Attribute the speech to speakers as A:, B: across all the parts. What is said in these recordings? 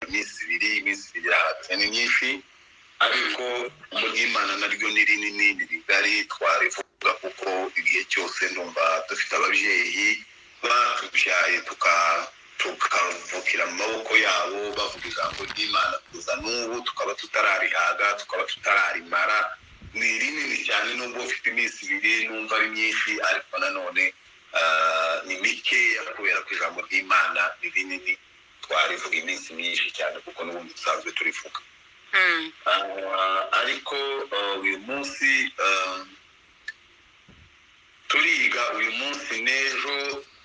A: iminsi ibiri ni myinshi ariko mu ry'Imana naryo ni rinini ni rigari twarivuga kuko igihe cyose ndumva dufite ababyeyi batubyaye tukavukira mu maboko yabo bavuga ijambo ry'Imana kuza n'ubu tukaba tutararihaga tukaba tutararimara ni rinini cyane nubwo ufite iminsi ibiri numva ari myinshi ariko nanone ni mikeya kubera ko ijambo ry'Imana ni rinini twarivuga iminsi myinshi cyane kuko n'ubundi dusanzwe turivuga ariko uyu munsi turiga uyu munsi n'ejo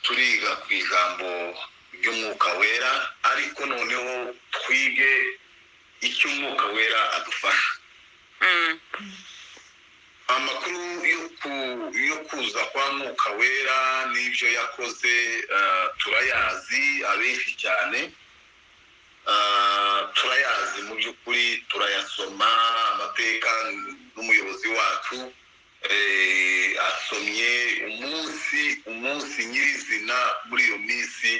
A: turiga ku ijambo ry'umwuka wera ariko noneho twige icyo umwuka wera adufasha amakuru yo kuza kwa mwuka wera n'ibyo yakoze turayazi abenshi cyane turayazi mu by'ukuri turayasoma amateka n'umuyobozi wacu asomye umunsi nyirizina muri iyo minsi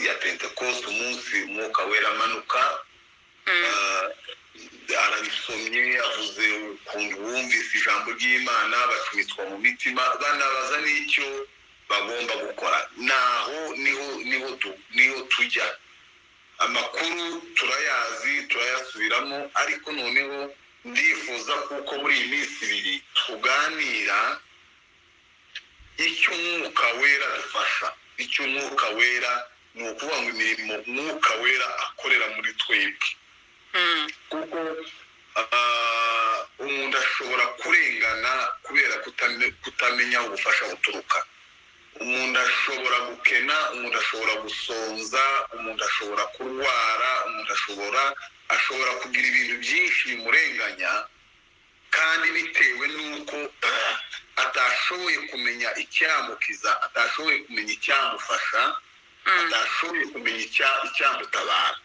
A: ya Pentecost umunsi umwuka wera amanuka arabisomye avuze ukuntu bumvise ijambo ry'Imana bacumitswa mu mitima banabaza n'icyo bagomba gukora naho niho tujya amakuru turayazi turayasubiramo ariko noneho ndifuza kuko muri iyi minsi ibiri tuganira icyo umwuka wera adufasha icyo umwuka wera ni ukuvuga ngo imirimo umwuka wera akorera muri twebwe kuko umuntu ashobora kurengana kubera kutamenya ubufasha buturuka umuntu ashobora gukena umuntu ashobora gusonza umuntu ashobora kurwara umuntu ashobora kugira ibintu byinshi bimurenganya kandi bitewe n'uko atashoboye kumenya icyamukiza atashoboye kumenya icyamufasha atashoboye kumenya icyamutabara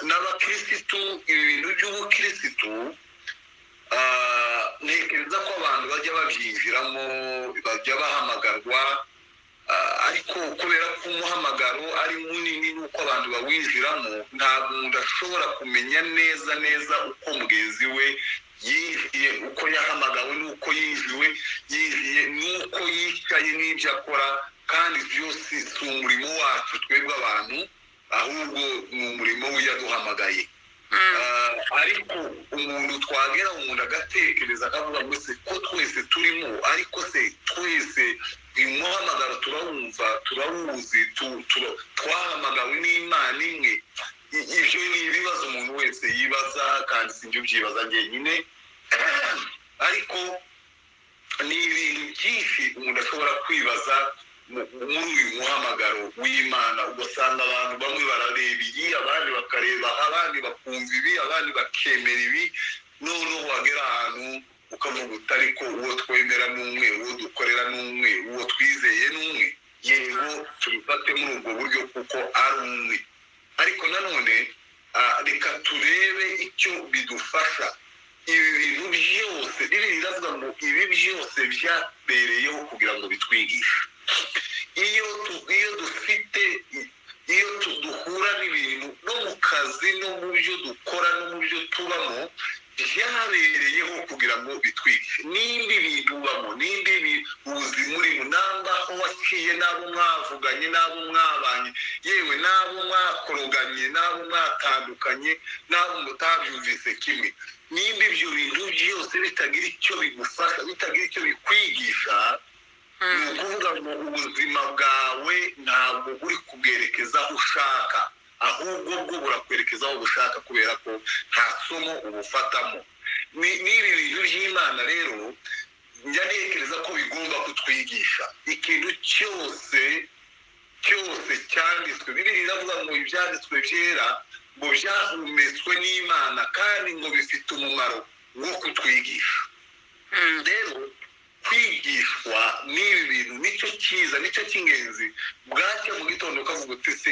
A: n'abakirisitu ibintu by'ubukirisitu ntekereza ko abantu bajya babyinjiramo bajya bahamagarwa ariko kubera ko umuhamagaro ari munini n'uko abantu bawinjiramo ntabwo umuntu ashobora kumenya neza uko mugenzi we yinjiye uko yahamagawe n'uko yinjiye n'uko yicaye n'ibyo akora kandi byose si umurimo wacu twebwe abantu ahubwo ni umurimo we yaduhamagaye ariko umuntu twagera umuntu agatekereza akavuga ngo se ko twese turimo ariko se twese umuhamagaro turawuzi twahamagawe n'Imana imwe ibyo ni ibibazo umuntu wese yibaza kandi sinjye ubyibaza njyenyine ariko ni ibintu byinshi umuntu ashobora kwibaza muri uyu muhamagaro w'Imana ugasanga abantu bamwe barareba ibi abandi bakareba abandi bakumva ibi abandi bakemera ibi noneho wagera ahantu ukavuga utari ko uwo twemera n'umwe uwo dukorera n'umwe uwo twizeye n'umwe yego tubifate muri ubwo buryo kuko ari umwe ariko nanone reka turebe icyo bidufasha ibi bintu byose biravuga ngo ibi byose byabereyeho kugira ngo bitwigishe iyo duhura n'ibintu no mu kazi no mu byo dukora no mu byo tubamo byabereyeho kugira ngo bitwigishe n'indi bintu ubamo n'indi ubuzima urimo namba aho waciye n'abo mwavuganye n'abo mwabanye yewe n'abo mwakoroganye n'abo mwatandukanye n'abo mutabyumvise kimwe nimba ibyo bintu byose bitagira icyo bigufasha bitagira icyo bikwigisha ni ukuvuga ngo ubuzima bwawe ntabwo uri kubwerekeza aho ushaka ahubwo bwo burakwerekeza aho ushaka kubera ko nta somo ubufatamo n'ibi bintu by'Imana rero njya ntekereza ko bigomba kutwigisha ikintu cyose cyanditswe Bibiliya iravuga ngo ibyanditswe byera ngo byahumetswe n'Imana kandi ngo bifite umumaro wo kutwigisha rero kwigishwa n'ibi bintu nicyo cyiza nicyo cy'ingenzi bwacya mu gitondo ukavuga uti se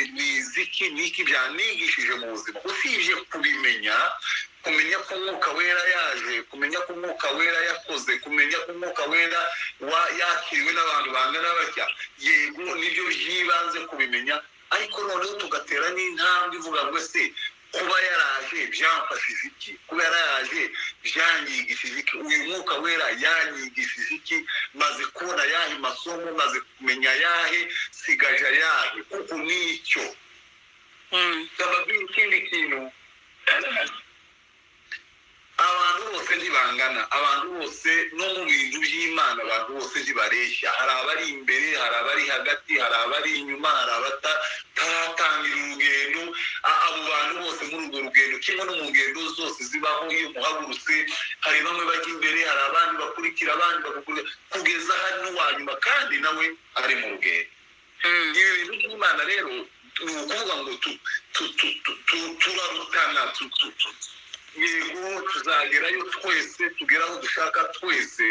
A: niki byanigishije mu buzima usibye kumenya ko umwuka wera yaje kumenya ko umwuka wera yakoze kumenya ko umwuka wera yakiriwe n'abantu bangana batya yego nibyo byibanze kubimenya ariko noneho tugatera n'intambwe ivuga ngo ese kuba yaraje byamfashije iki, kuba yaraje byanyigishije iki, uyu mwuka wera yanyigishije iki, maze kubona yahe masomo, maze kumenya yahe, sigaje ayahe, kuko nicyo ndababwira ikindi kintu. Abantu bose ntibangana, abantu bose no mu bintu by'Imana abantu bose ntibareshya. Hari abari imbere, hari abari hagati, hari abari inyuma, hari abataratangira urugendo. Abo bantu bose muri urwo rugendo, kimwe no mu ngendo zose zibaho, iyo muhagurutse hari bamwe bajya imbere, hari abandi bakurikira, abandi bagakurikira, kugeza hari n'uwanyuma kandi nawe ari mu rugendo. Ibi bintu by'Imana rero ni ukuvuga ngo turarutana, yego tuzagerayo twese, tugera aho dushaka twese,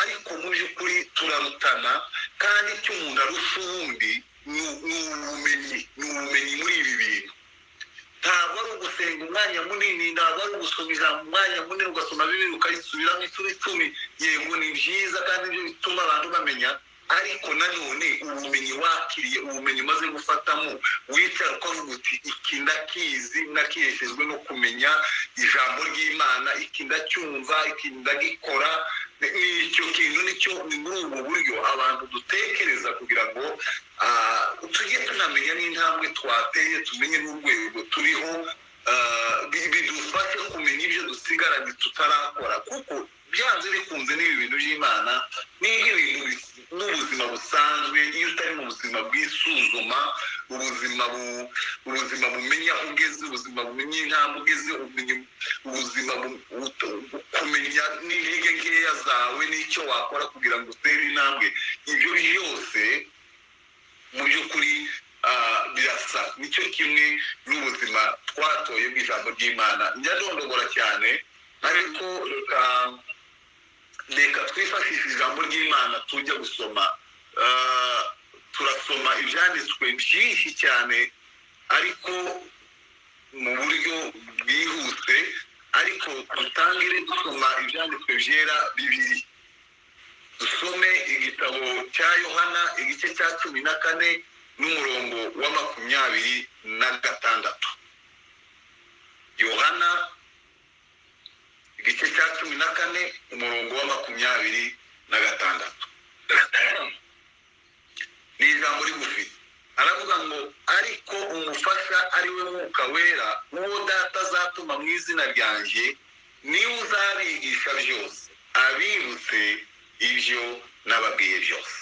A: ariko mu by'ukuri turarutana. kandi icyo umuntu arusha uwundi ni ubumenyi muri ibi bintu. ntabwo ari ugusenga umwanya munini, ntabwo ari ugusoma ijambo umwanya munini, ugasoma Bibiliya ukayisubiramo inshuro 10. yego ni byiza kandi ibyo bituma abantu bamenya, ariko nanone ubumenyi wakiriye, ubumenyi umaze gufatamo, wicara ukavuga uti iki ndakizi, nakiheshejwe no kumenya ijambo ry'Imana, iki ndacyumva, iki ndagikora. Icyo kintu nicyo, ni muri ubu buryo abantu dutekereza kugira ngo tujye tunamenya n'intambwe twateye, tumenye n'urwego turiho, bidufashe kumenya ibyo dusigaranye tutarakora. kuko byanze bikunze n'ibi bintu by'Imana n'ibintu n'ubuzima busanzwe, iyo utari mu buzima bwisuzuma, ubuzima bumenya aho ugeze, ubuzima bumenya intambwe ugeze, ubuzima kumenya n'intege nkeya zawe n'icyo wakora kugira ngo utere intambwe, ibyo byose mu by'ukuri birasa. nicyo kimwe n'ubuzima twatoye bw'ijambo ry'Imana. njya ndondogora cyane, ariko reka twifashishe ijambo ry'Imana tujya gusoma. turasoma ibyanditswe byinshi cyane, ariko mu buryo bwihuse, ariko dutangire dusoma ibyanditswe byera bibiri. dusome igitabo cya Yohana igice cya 14 n'umurongo wa 26. Yohana igice cya 14 umurongo wa 26. ni ijambo rigufi. aravuga ngo ariko umufasha ari we mwuka wera, uwo data azatuma mu izina ryanjye, niwe uzabigisha byose, abibutse ibyo nababwiye byose.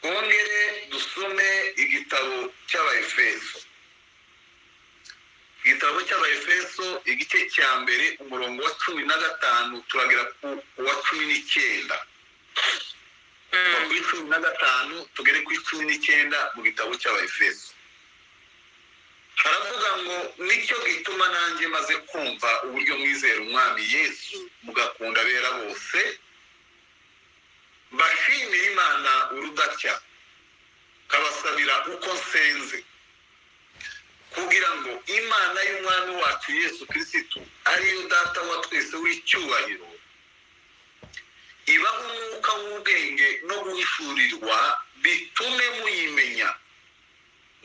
A: twongere dusome igitabo cy'Abaefeso. igitabo cy'Abaefeso igice cya mbere umurongo wa 15 turagera ku wa 19. kuva kuri 15 tugere kuri 19 mu gitabo cy'Abaefeso. haravuga ngo nicyo gituma nanjye maze kumva uburyo mwizera umwami Yesu mugakunda abera bose, mbashimira Imana urudacya, kabasabira uko nsenze, kugira ngo Imana y'umwami wacu Yesu Kristo, ariyo data wa twese w'icyubahiro, ibaho umwuka w'ubwenge no guhishurirwa, bitume muyimenya,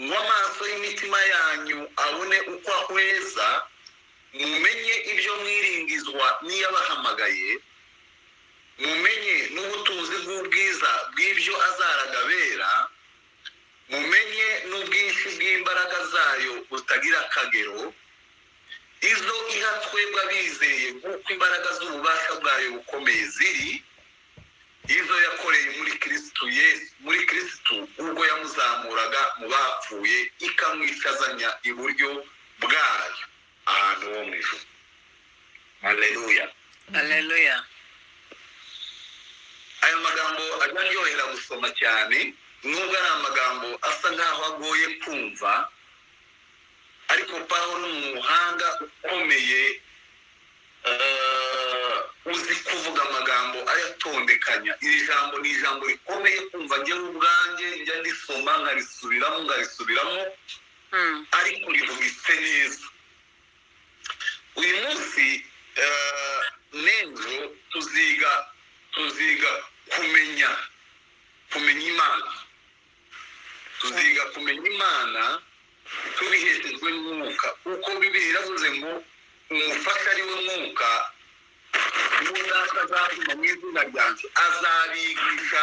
A: ngo amaso y'imitima yanyu abone uko ahweza, mumenye ibyo mwiringizwa n'iyabahamagaye, mumenye n'ubutunzi bw'ubwiza bw'ibyo azaragabera, mumenye n'ubwinshi bw'imbaraga zayo butagira akagero, izo iha twebwe abizeye nk'uko imbaraga z'ububasha bwayo bukomeye ziri, izo yakoreye muri Kristo ubwo yamuzamuraga mu bapfuye, ikamwicazanya iburyo bwayo ahantu ho mu ijuru. Haleluya,
B: haleluya.
A: aya magambo ajya aryohera gusoma cyane, nubwo ari amagambo asa nkaho agoye kumva, ariko Pawulo ni umuhanga ukomeye, uzi kuvuga amagambo ayatondekanya. iri jambo ni ijambo rikomeye kumva. njye ubwanjye njya ndisoma ngarisubiramo, ariko rivugitse neza. uyu munsi n'ejo tuziga kumenya Imana. tuziga kumenya Imana tubiheshejwe n'Umwuka kuko Bibiliya iravuze ngo umufasha ari we Mwuka niba azazuma mu izina ryanjye azabigisha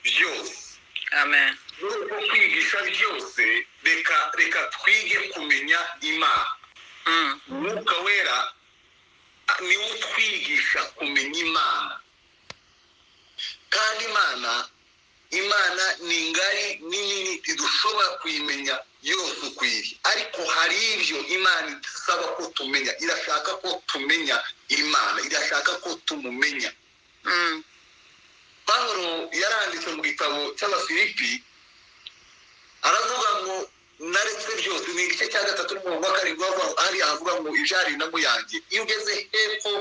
A: byose
B: Amen.
A: Nuko kwigisha byose reka twige kumenya Imana. Umwuka wera niwe utwigisha kumenya Imana, kandi Imana ni ngari nini tidushobora kuyimenya yose ukwiriye, ariko hari ibyo Imana isaba ko tumenya. Irashaka ko tumenya Imana, irashaka ko tumumenya. Pawulo yaranditse mu gitabo cy'Abafilipi aravuga ngo naretse byose, ni igice cya 3 n'umurongo wa 7 hari avuga ngo ibyari na muyange. Iyo ugeze hepfo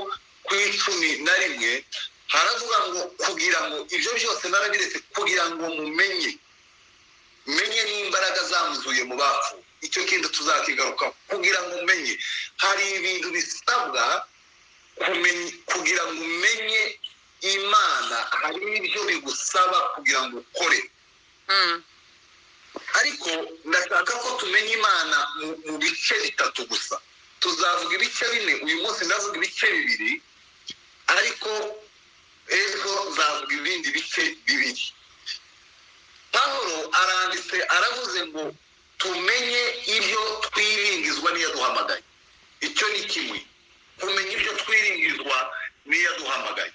A: ku 11 haravuga ngo kugira ngo ibyo byose narabiretse kugira ngo menye n'imbaraga zamuzuye mu bapfu. Icyo kintu tuzakigaruka kugira ngo menye. Hari ibintu bisabwa kumenya kugira ngo umenye Imana, hari ibyo bigusaba kugira ngo ukore. Ariko ndashaka ko tumenya Imana mu bice bitatu gusa. Tuzavuga ibice 4 uyu munsi, ndavuga ibice 2, ariko ejo nzavuga ibindi bice 2. Pawulo aranditse aravuze ngo tumenye ibyo twiringizwa n'iyaduhamagaye. Icyo ni kimwe, kumenya ibyo twiringizwa n'iyaduhamagaye.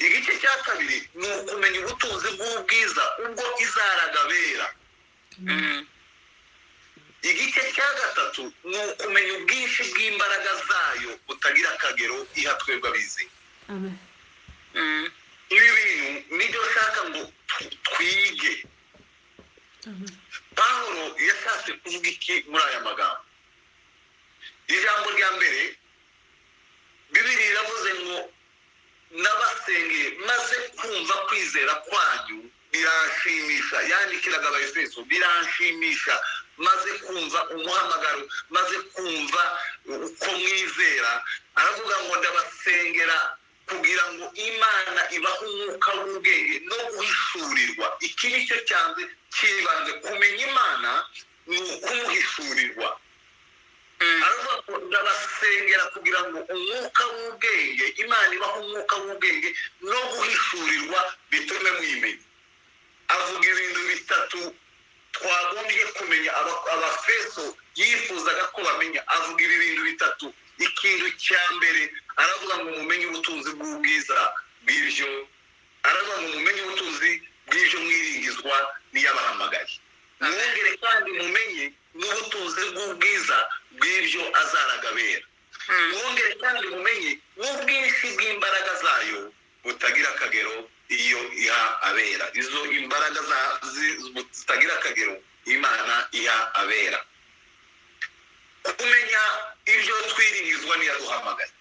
A: Igice cya 2 ni ukumenya ubutunzi bw'ubwiza ubwo izaragabera. Igice cya 3 ni ukumenya ubwinshi bw'imbaraga zayo butagira akagero iha twebwe abizi. Ibi bintu nibyo shaka ngo twige. Pawulo yashatse kuvuga iki muri aya magambo? Ijambo rya mbere, Bibiliya iravuze ngo nabasengeye maze kumva kwizera kwanyu biranshimisha. Yandikiraga Abaefeso, biranshimisha maze kumva umuhamagaro, maze kumva uko mwizera. Aravuga ngo ndabasengera kugira ngo Imana ibahe umwuka w'ubwenge no guhishurirwa. Iki nicyo cyanze kibanze kumenya Imana ni ukumuhishurirwa. Aravuga ngo ndabasengera kugira ngo umwuka w'ubwenge, Imana ibahe umwuka w'ubwenge no guhishurirwa bitume mwimenya. Avuga ibintu bitatu twagombye kumenya Abafeso yifuzaga ko bamenya. Avuga ibi bintu bitatu. Ikintu cya mbere aravuga ngo mumenye ubutunzi bw'ubwiza bw'ibyo, aravuga ngo mumenye ubutunzi bw'ibyo mwiringizwa n'iyabahamagaye. Mwongere kandi mumenye n'ubutunzi bw'ubwiza bw'ibyo azaragabera. Mwongere kandi mumenye n'ubwinshi bw'imbaraga zayo butagira akagero iyo iha abera. Izo imbaraga zitagira akagero Imana iha abera. Kumenya ibyo twiringizwa n'iyaduhamagaye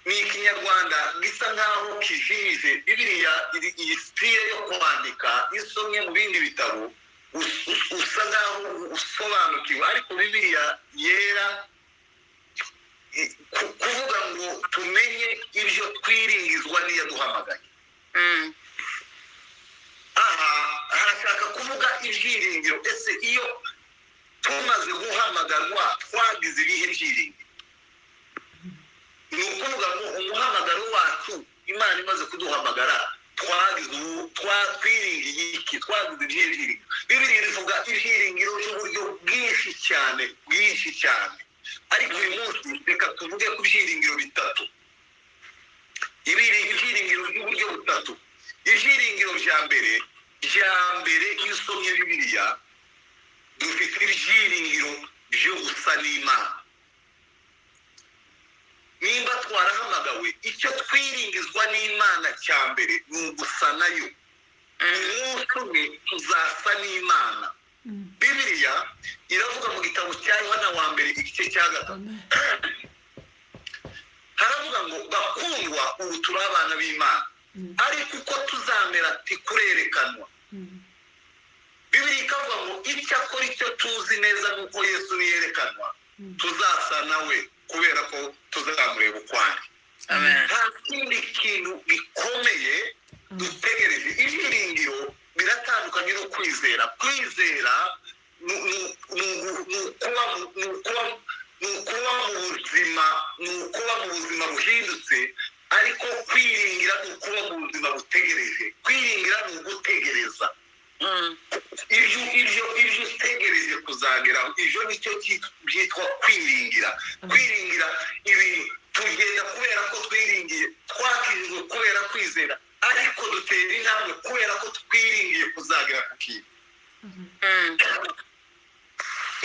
A: ni ikinyarwanda gisa nkaho kijimije. Bibiliya iyi stile yo kwandika isomye mu bindi bitabo usa nkaho usobanukiwe, ariko Bibiliya yera kuvuga ngo tumenye ibyo twiringizwa n'iyaduhamagaye. Aha harashaka kuvuga ibyiringiro. Ese iyo tumaze guhamagarwa twagize ibihe byiringiro? Ni ukuvuga ngo umuhamagaro wacu Imana imaze kuduhamagara twiringiye iki? Twagize ibihe byiringiro. Bibiliya ivuga ibyiringiro by'uburyo bwinshi cyane. Ariko uyu munsi reka tuvuge ku byiringiro bitatu. Ibyiringiro by'uburyo butatu. Ibyiringiro bya mbere iyo usomye Bibiliya dufite ibyiringiro byo gusa n'Imana. Nimba twarahamagawe, icyo twiringizwa n'Imana cya mbere ni ugusa nayo. Umunsi umwe tuzasa n'Imana. Bibiliya iravuga mu gitabo cya Yohana wa mbere igice cya 3 haravuga ngo bakundwa ubu turi abana b'Imana, ariko uko tuzamera tikurerekanwa. Bibiliya ikavuga ngo icyakora icyo tuzi neza nuko Yesu niyerekanwa tuzasa nawe kubera ko tuzamureba ukwandi.
B: Amen.
A: nta kindi kintu gikomeye dutegereje. Ibyiringiro biratandukanye no kwizera. Kwizera ni ukuba mu buzima buhindutse, ariko kwiringira ni ukuba mu buzima butegereje. Kwiringira ni ugutegereza ibyo utegereje kuzageraho. ibyo nicyo byitwa kwiringira. Kwiringira ibintu tugenda kubera ko twiringiye, twakijijwe kubera kwizera, ariko dutera intambwe kubera ko twiringiye kuzagera ku kintu.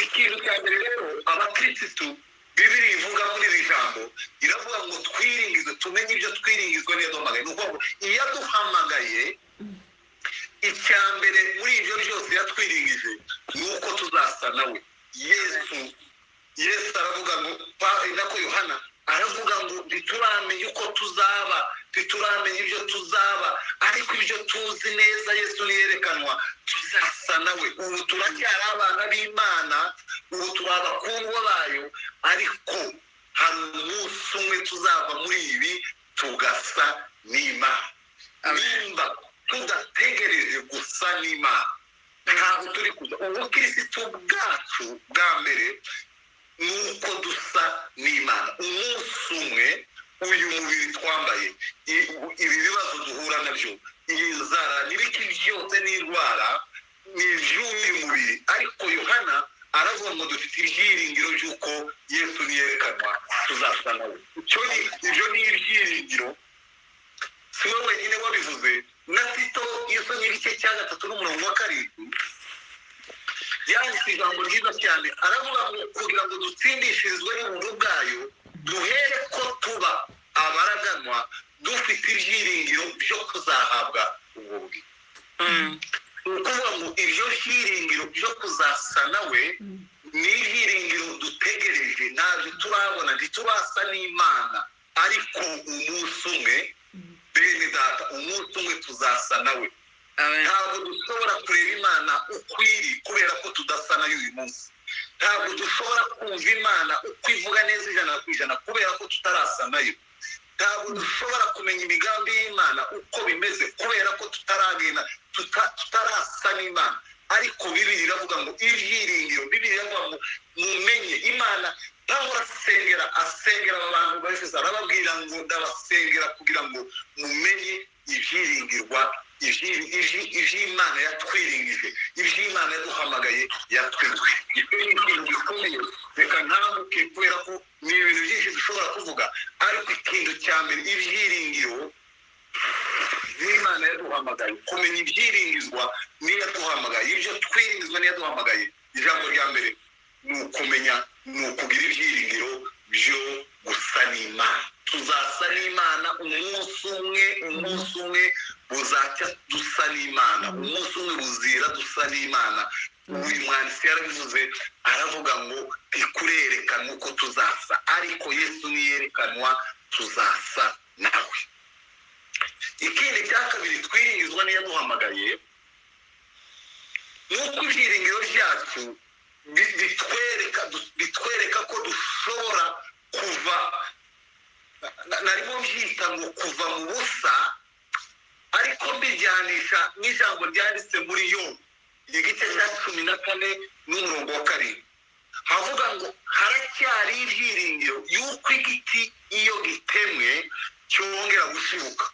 A: Ikintu cya mbere rero abakirisitu Bibiri ivuga muri iri jambo, iravuga ngo twiringize, tumenye ibyo twiringizwa n'iyo duhamagaye. Ni ukuvuga ngo iyo aduhamagaye, icya mbere muri ibyo byose yatwiringije ni uko tuzasa nawe. Yesu aravuga ngo, nako Yohana aravuga ngo ntituramenya uko tuzaba, ntituramenya ibyo tuzaba, ariko ibyo tuzi neza Yesu niyerekanwa tuzasa nawe. Ubu turacyari abana b'Imana, ubu turi abakundwa bayo, ariko hari umunsi umwe tuzava muri ibi tugasa n'Imana. Nimba tudategereje gusa n'Imana, ntabwo turi kuza. Ubukirisitu bwacu bwa mbere ni uko dusa n'Imana. Umunsi umwe uyu mubiri twambaye, ibi bibazo duhura nabyo, iyi nzara n'ibiki byose n'indwara, ni iby'uyu mubiri, ariko Yohana aravuga ngo dufite ibyiringiro by'uko Yesu niyerekanwa tuzasa nawe. Ibyo ni ibyiringiro. Si we wenyine wabivuze, na Tito yasomye igice cya 3:7 yanditse ijambo ryiza cyane. aravuga ngo kugira ngo dutsindishirizwe n'ubuntu bwayo, duhere ko tuba abaraganwa dufite ibyiringiro byo kuzahabwa ububwi. Ni ukuvuga ngo ibyo byiringiro byo kuzasa nawe ni ibyiringiro dutegereje. Ntabyo turabona, ntiturasa n'Imana, ariko umunsi umwe, bene data, umunsi umwe tuzasa nawe. Ntabwo dushobora kureba Imana uko iri kubera ko tudasa nayo uyu munsi. Ntabwo dushobora kumva Imana uko ivuga neza 100% kubera ko tutarasa nayo. Ntabwo dushobora kumenya imigambi y'Imana uko bimeze kubera ko tutarasa n'Imana. Ariko Bibiri iravuga ngo ibyiringiro, Bibiri iravuga ngo mumenye Imana. Pawulo asengera abantu b'Efeso, arababwira ngo ndabasengera kugira ngo mumenye ibyiringirwa, iby'Imana yatwiringije, iby'Imana yaduhamagaye yatwizwe. Ibyo ni ibintu bikomeye. Reka ntambuke kubera ko ni ibintu byinshi dushobora kuvuga, ariko ikintu cya mbere, ibyiringiro n'Imana yaduhamagaye. Kumenya ibyiringizwa niyo yaduhamagaye, ibyo twiringizwa niyo yaduhamagaye. Ijambo rya mbere ni ukumenya, ni ukugira ibyiringiro byo gusa n'Imana. Tuzasa n'Imana umunsi umwe buzacya dusa n'Imana, umunsi umwe buzira dusa n'Imana. Uyu mwanditsi yarabivuze, aravuga ngo ntikurerekanwa uko tuzasa, ariko Yesu niyerekanwa tuzasa nawe. Ikindi cya kabiri twiringizwa niyo yaduhamagaye, ni uko ibyiringiro byacu bitwereka ko dushobora kuva, narimo byita ngo kuva mu busa, ariko mbijyanisha n'ijambo ryanditse muri Yobu igice cya 14:7, havuga ngo haracyari ibyiringiro y'uko igiti iyo gitemwe cyongera gushibuka.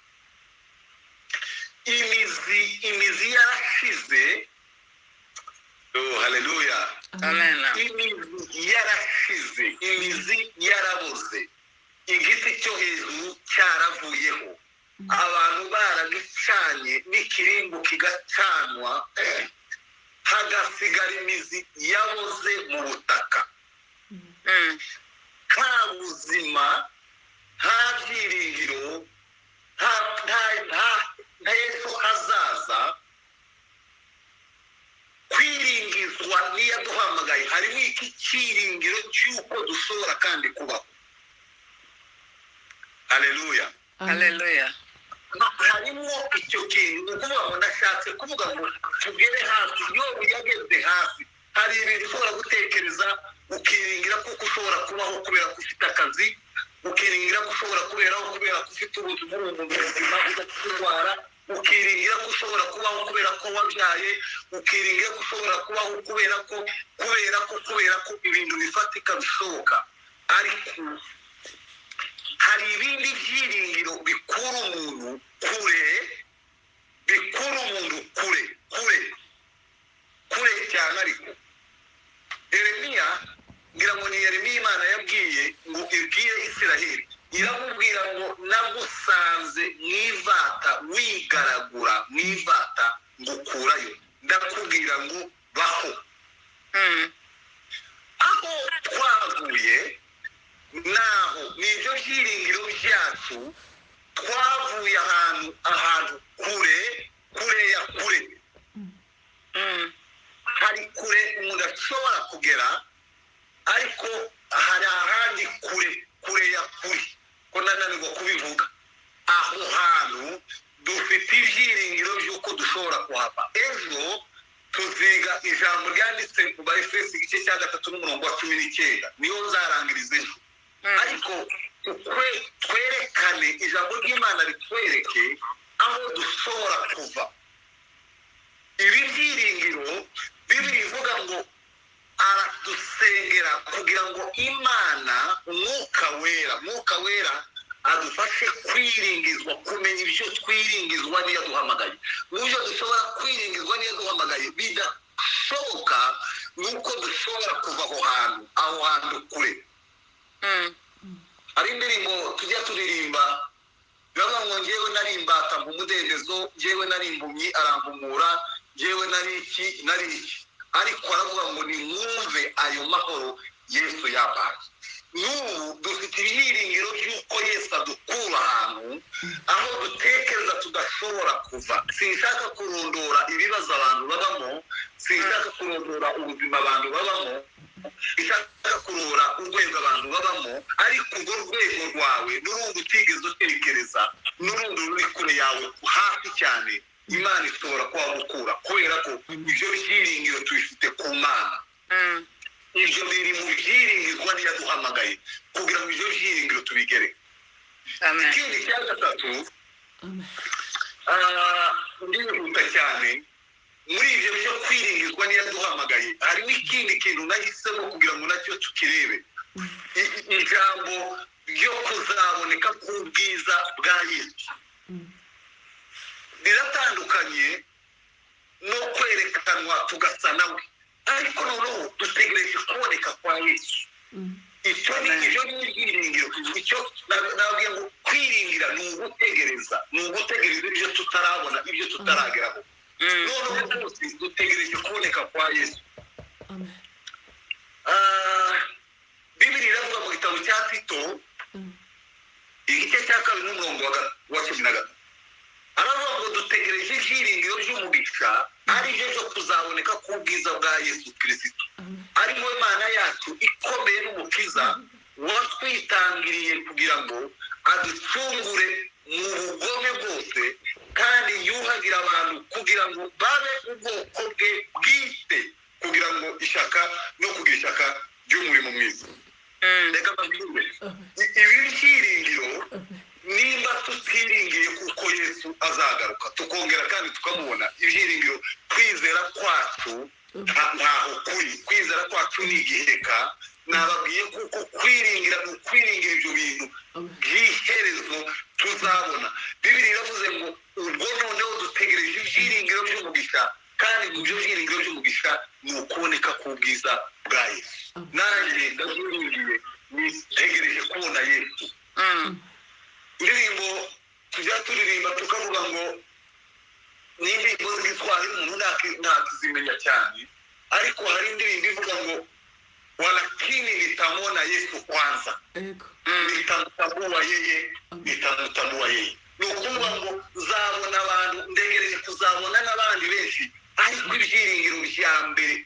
A: Imizi yarashize. Haleluya.
B: Amen.
A: Imizi yarashize, imizi yaraboze, igiti cyo hejuru cyaravuyeho, abantu baragicanye n'ikirimbo kigacanwa, hagasigara imizi yaboze mu butaka. Nta buzima, nta byiringiro, nta ejo hazaza. Kwiringizwa niyo yaduhamagaye, harimo iki cyiringiro cy'uko dushobora kandi kubaho. Haleluya.
B: Haleluya.
A: Harimo icyo kintu. Ni ukuvuga ngo ndashatse kuvuga ngo tugere hasi. Yobu yageze hasi. Hari ibintu ushobora gutekereza ukiringira kuko ushobora kubaho kubera ko ufite akazi, ukiringira ko ushobora kuberaho kubera ko ufite ubuzima buzima budakirwara, ukiringira ko ushobora kubaho kubera ko wabyaye, ukiringira ko ushobora kubaho kubera ko ibintu bifatika bishoboka. Ariko hari ibindi byiringiro bikura umuntu kure cyane. Ariko Yeremiya, ngira ngo ni Yeremiya Imana yabwiye ngo ibwire Isiraheli, iramubwira ngo nagusanze mw'ivata wigaragura mw'ivata ngukurayo, ndakubwira ngo baho. Aho twavuye naho nibyo byiringiro byacu, twavuye ahantu kure ya kure. Hari kure umuntu ashobora kugera, ariko hari ahandi kure ya kure, ko nananirwa kubivuga. Aho hantu dufite ibyiringiro by'uko dushobora kuhava. Ejo tuziga ijambo ryanditse mu Efeso igice cya 3:19, niyo nzarangiriza ejo. Ariko twerekane ijambo ry'Imana ritwereke aho dushobora kuva. Ibi byiringiro Bibiri ivuga ngo aradusengera kugira ngo Imana Mwuka Wera adufashe kwiringizwa, kumenya ibyo twiringizwa niyo duhamagaye. N'ibyo dushobora kwiringizwa niyo duhamagaye bidashoboka, nuko dushobora kuva aho hantu kure. Hari indirimbo tujya turirimba, biravuga ngo njyewe nari imbata mu mudendezo, njyewe nari impumyi arampumura, njyewe nari iki. Ariko aravuga ngo nimwumve ayo mahoro Yesu yabaye. N'ubu dufite ibyiringiro by'uko Yesu adukura ahantu aho dutekereza tudashobora kuva. Sinshaka kurondora ibibazo abantu babamo, sinshaka kurondora ubuzima abantu babamo, sinshaka kurondora urwego abantu babamo, ariko urwo rwego rwawe n'urundi utigeze utekereza, n'urundi ruri kure yawe hafi cyane, Imana ishobora kuhagukura, kubera ko ibyo byiringiro tubifite ku Mana. Ibyo biri mu byiringirwa niyo duhamagaye kugira ngo ibyo byiringiro tubigere. Ikindi cya gatatu, ndihuta cyane, muri ibyo byo kwiringirwa niyo duhamagaye harimo ikindi kintu nahisemo kugira ngo nacyo tukirebe. Ijambo ryo kuzaboneka k'ubwiza bwa Yesu biratandukanye no kwerekanwa tugasa nawe, ariko noneho dutegereje kuboneka kwa Yesu. Icyo ni ibyiringiro. Icyo nabwiye ngo kwiringira ni ugutegereza ibyo tutarabona, ibyo tutarageraho. Noneho rwose dutegereje kuboneka kwa Yesu. Bibiri iravuga mu gitabo cya Tito igice cya 2:13, aravuga ngo dutegereje ibyiringiro by'umugisha, ari byo byo kuzaboneka k'ubwiza bwa Yesu Kristo, ari we Mana yacu ikomeye n'umukiza, watwitangiriye kugira ngo aducungure mu bugome bwose, kandi yuhagira abantu kugira ngo babe ubwoko bwe bwite, kugira ngo kugira ishyaka ry'umurimo mwiza. Reka mbabwire, ibi byiringiro nimba tutiringiye kuko Yesu azagaruka tukongera kandi tukamubona, ibyiringiro kwizera kwacu ntaho kuri. Kwizera kwacu ni igiheka. Nababwiye kuko kwiringira ibyo bintu by'iherezo tuzabona. Bibiri iravuze ngo ubwo noneho dutegereje ibyiringiro by'umugisha, kandi mu byo byiringiro by'umugisha ni ukuboneka k'ubwiza bwa Yesu. Nanjye ndabyiringiye, nitegereje kubona Yesu. Indirimbo tujya turirimba tukavuga ngo ni indirimbo z'Igiswahili umuntu ntakizimenya cyane, ariko hari indirimbo ivuga ngo walakini nitamwona Yesu kwanza, nitamtambua yeye. Ni ukuvuga ngo nzabona abantu, ndegereje kuzabona n'abandi benshi, ariko ibyiringiro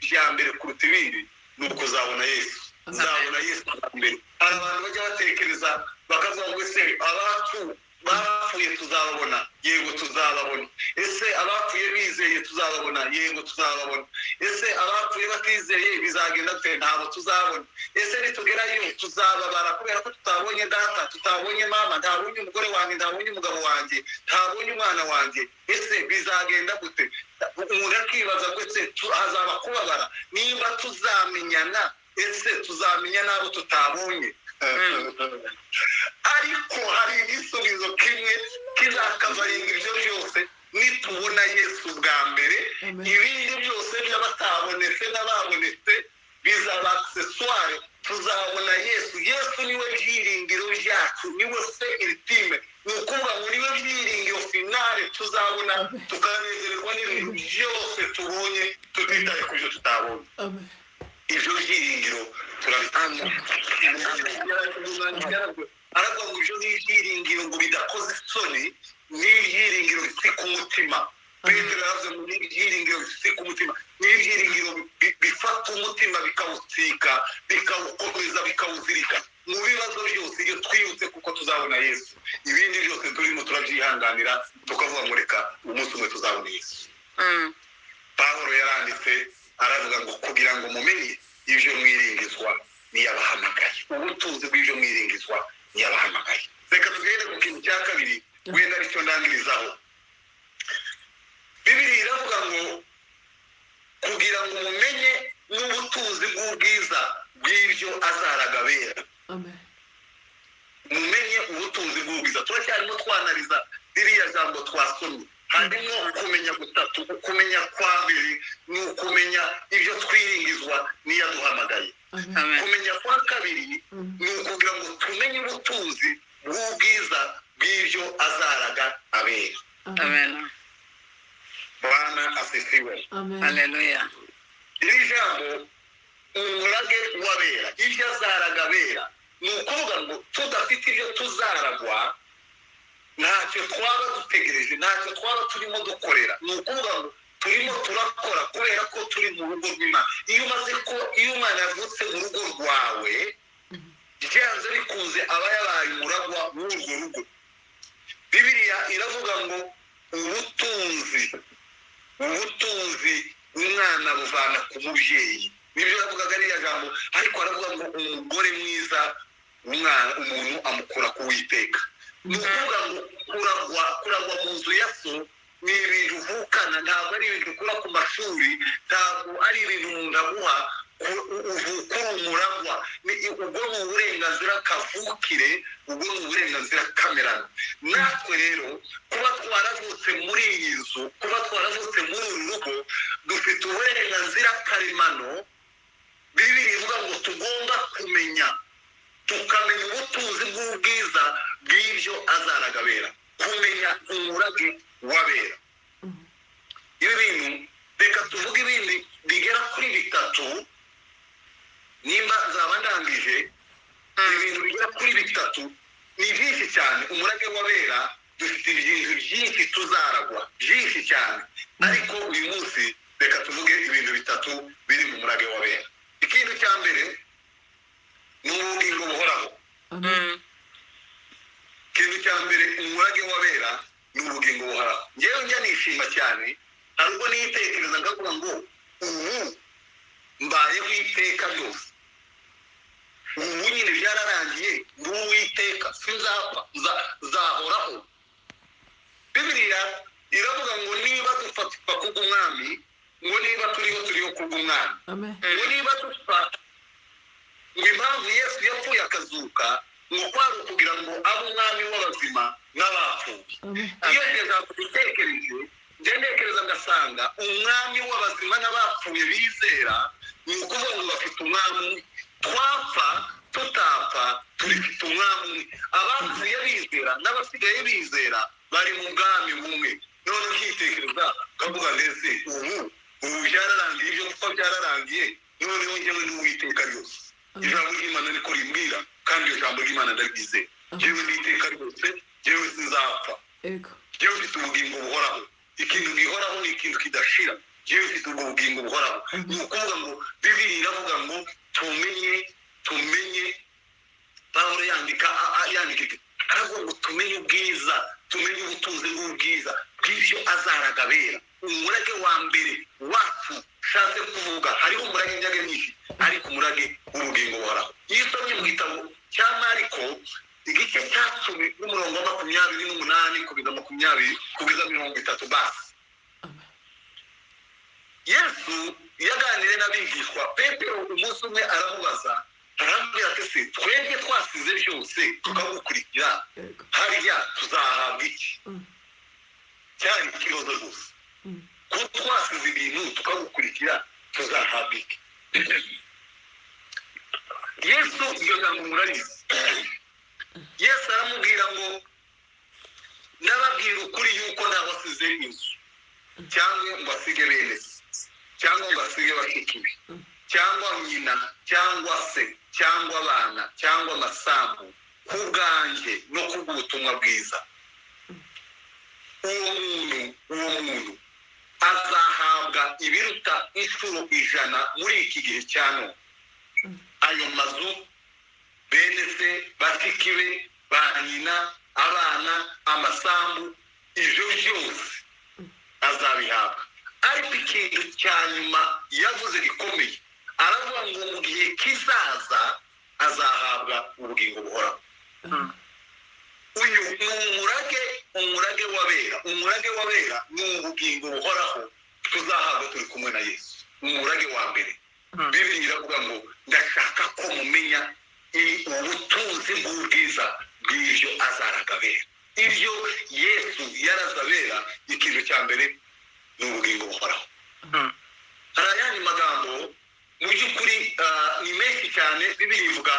A: bya mbere kuruta ibindi ni ukuzabona Yesu. Nzabona Yesu mbere. Hari abantu bajya batekereza bakavuga ngo ese abacu bapfuye tuzababona, yego tuzababona. Ese abapfuye bizeye tuzababona, yego tuzababona. Ese abapfuye batizeye bizagenda gute? Ntabwo tuzabona. Ese nitugerayo tuzababara kubera ko tutabonye data, tutabonye mama, ntabonye umugore wanjye, ntabonye umugabo wanjye, ntabonye umwana wanjye. Ese bizagenda gute? Umuntu akibaza ngo ese hazaba kubabara nimba tuzamenyana, ese tuzamenya n'abo tutabonye. Ariko hari igisubizo kimwe kizakavaringa ibyo byose nitubona Yesu bwa mbere. Ibindi byose by'abatabonetse n'ababonetse bizaba accessoire. Tuzabona Yesu. Yesu niwe byiringiro byacu, niwe se ultime. Ni ukuvuga ngo niwe byiringiro finale tuzabona, tukanezererwa n'ibintu byose tubonye tutitaye ku byo tutabonye. Ibyo byiringiro turabitanga. Aravuga ngo ibyo ni ibyiringiro ngo bidakoze isoni, ni ibyiringiro bifite umutima. Petero yaravuze ngo ni ibyiringiro bifite umutima, ni ibyiringiro bifata umutima bikawusika, bikawukomeza, bikawuzirika mu bibazo byose. Iyo twibutse kuko tuzabona Yesu, ibindi byose turimo turabyihanganira, tukavuga ngo reka umunsi umwe tuzabona Yesu. Pawulo yaranditse aravuga ngo kugira ngo mumenye ibyo mwiringizwa niyabahamagaye. Ubutunzi bw'ibyo mwiringizwa niyabahamagaye. Reka tugende ku kintu cya kabiri wenda aricyo ndangirizaho. Bibiliya iravuga ngo kugira ngo mumenye n'ubutunzi bw'ubwiza bw'ibyo azaraga abera. Mumenye ubutunzi bw'ubwiza. Turacyarimo twanariza ririya jambo twasomye. Harimo ukumenya gutatu. Ukumenya kwa mbere ni ukumenya ibyo twiringizwa niyaduhamagaye. Kumenya kwa kabiri ni ukugira ngo tumenye ubutunzi bw'ubwiza bw'ibyo azaraga abera.
B: Amen.
A: Bwana asifiwe.
B: Haleluya.
A: Iri jambo umurage w'abera, ibyo azaraga abera, ni ukuvuga ngo tudafite ibyo tuzaragwa ntacyo twaba dutegereje, ntacyo twaba turimo dukorera. Ni ukuvuga ngo turimo turakora kubera ko turi mu rugo rw'Imana. Iyo umwana yavutse mu rugo rwawe, byanze bikunze aba yabaye umuragwa w'urwo rugo. Bibiliya iravuga ngo ubutunzi umwana buvana ku mubyeyi. Nibyo yavugaga ariya jambo. Ariko aravuga ngo umugore mwiza umuntu amukura ku Uwiteka. Ni ukuvuga ngo kuragwa mu nzu ya so ni ibintu uvukana, ntabwo ari ibintu ukura ku mashuri, ntabwo ari ibintu umuntu aguha uvuka uri umuragwa. Ubwo ni uburenganzira kavukire, ubwo ni uburenganzira kamerano. Natwe rero kuba twaravutse muri iyi nzu, kuba twaravutse muri uru rugo, dufite uburenganzira karemano. Bibiliya ivuga ngo tugomba kumenya, tukamenya ubutunzi bw'ubwiza bw'ibyo azaraga abera. Kumenya umurage w'abera. Ibi bintu reka tuvuge ibindi bigera kuri bitatu, nimba nzaba ndangije. Ibintu bigera kuri bitatu ni byinshi cyane. Umurage w'abera dufite ibintu byinshi tuzaragwa, byinshi cyane. Ariko uyu munsi reka tuvuge ibintu bitatu biri mu murage w'abera. Ikintu cya mbere ni ubugingo buhoraho. Ikintu cya mbere umurage w'abera ni ubugingo buhoraho. Njyewe njya nishima cyane, hari ubwo nitekereza ngavuga ngo ubu mbayeho iteka ryose. Ubu nyine byararangiye, ndi Uwiteka, sinzapfa, zahoraho. Bibiliya iravuga ngo niba dupfa kubw'umwami, ngo niba turiho kubw'umwami, ngo niba dupfa, ngo impamvu Yesu yapfuye akazuka ngo kwari ukugira ngo abe umwami w'abazima n'abapfuye. Iyo ngeze aho dutekereje, njye ntekereza ngasanga umwami w'abazima n'abapfuye bizera, ni ukuvuga ngo bafite umwami. Twapfa tutapfa turifite umwami. Abapfuye bizera n'abasigaye bizera bari mu bwami bumwe. None ukitekereza ukavuga ndetse ubu byararangiye, ibyo gupfa byararangiye, noneho njyewe n'Uwiteka ryose. Ijambo ry'Imana niko rimbwira, kandi iyo jambo ry'Imana ndaryizeye. Njyewe n'iteka ryose, njyewe sinzapfa. Njyewe mfite ubugingo buhoraho. Ikintu gihoraho ni ikintu kidashira. Njyewe mfite ubwo bugingo buhoraho. Ni ukuvuga ngo Bibiliya iravuga ngo tumenye. Pawulo yandika aravuga ngo tumenye ubwiza, tumenye ubutunzi bw'ubwiza bw'ibyo azaragabera. Umurage wa mbere wacu ushatse kuvuga, hariho umurage w'imyaka myinshi, ariko umurage w'ubugingo buhoraho. Iyo usomye mu gitabo cya Mariko igice cya 10 n'umurongo wa 28 kugeza 20 kugeza 30 basi, Yesu yaganiriye n'abigishwa. Petero umunsi umwe aramubaza, arambwira ati se twebwe twasize byose tukagukurikira, harya tuzahabwa iki? Cyari ikibazo gusa, ko twasize ibintu tukagukurikira tuzahabwa iki? Yesu iyo jambo murarizi. Yesu aramubwira ngo ndababwira ukuri yuko nabasize inzu, cyangwa ngo asige bene se, cyangwa ngo asige bashiki be, cyangwa nyina, cyangwa se, cyangwa abana, cyangwa amasambu, ku bwanjye no kubw'ubutumwa bwiza, uwo muntu azahabwa ibiruta inshuro 100 muri iki gihe cya none. Ayo mazu, bene se, bashiki be, ba nyina, abana, amasambu, ibyo byose azabihabwa. Ariko ikintu cya nyuma yavuze gikomeye, aravuga ngo mu gihe kizaza azahabwa ubugingo buhoraho. Uyu ni umurage w'abera. Umurage w'abera ni ubugingo buhoraho tuzahabwa turi kumwe na Yesu. Umurage wa mbere, Bibiliya iravuga ngo ndashaka ko mumenya ubutunzi bw'ubwiza bw'ibyo azaragabera. Ibyo Yesu yarazabera, ikintu cya mbere ni ubugingo buhoraho. Hari ayandi magambo mu by'ukuri ni menshi cyane Bibiliya ivuga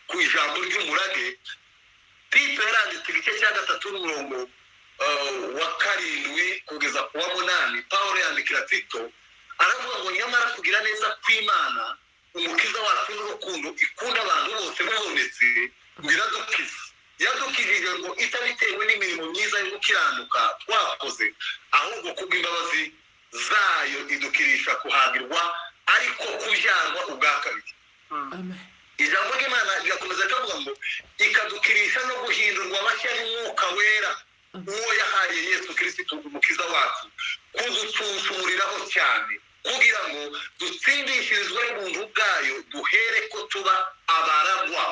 A: ku ijambo ry'umurage. Tito yaranditse igice cya 3 n'umurongo wa 7 kugeza ku wa 8. Pawulo yandikira Tito aravuga ngo nyamara kugira neza kw'Imana umukiza wacu n'urukundo ikunda abantu bose babonetse biradukiza. Yadukijije ngo itabitewe n'imirimo myiza yo gukiranuka twakoze, ahubwo kubw'imbabazi zayo idukirisha kuhagirwa, ariko kubyarwa ubwa kabiri. Ijambo ry'Imana rirakomeza rikavuga ngo ikadukirisha no guhindurwa bashya n'umwuka wera, uwo yahaye Yesu Kristo umukiza wacu, kuducuncumuriraho cyane kugira ngo dutsindishirizwe n'ubuntu bwayo, duhere ko tuba abaragwa.